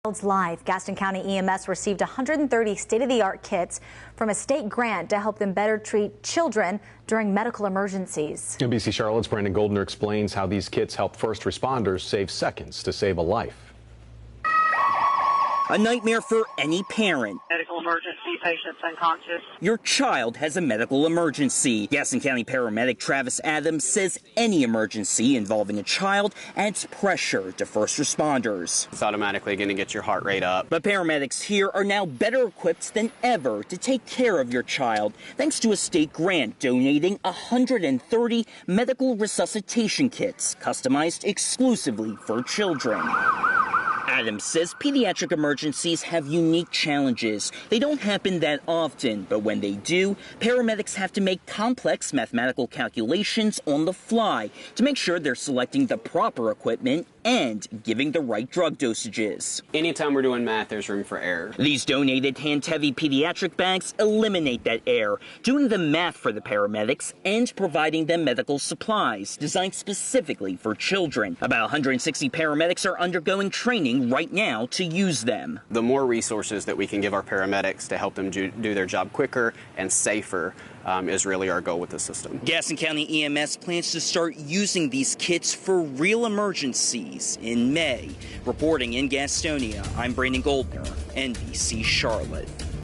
Life. Gaston County EMS received 130 state-of-the-art kits from a state grant to help them better treat children during medical emergencies. NBC Charlotte's Brandon Goldner explains how these kits help first responders save seconds to save a life. A nightmare for any parent. Medical emergency, patient's unconscious. Your child has a medical emergency. Gaston County paramedic Travis Adams says any emergency involving a child adds pressure to first responders. It's automatically going to get your heart rate up. But paramedics here are now better equipped than ever to take care of your child, thanks to a state grant donating 130 medical resuscitation kits customized exclusively for children. Adams says pediatric emergencies have unique challenges. They don't happen that often, but when they do, paramedics have to make complex mathematical calculations on the fly to make sure they're selecting the proper equipment and giving the right drug dosages. Anytime we're doing math, there's room for error. These donated hand-heavy pediatric bags eliminate that error, doing the math for the paramedics and providing them medical supplies designed specifically for children. About 160 paramedics are undergoing training right now to use them. The more resources that we can give our paramedics to help them do their job quicker and safer is really our goal with the system. Gaston County EMS plans to start using these kits for real emergencies in May. Reporting in Gastonia, I'm Brandon Goldner, NBC Charlotte.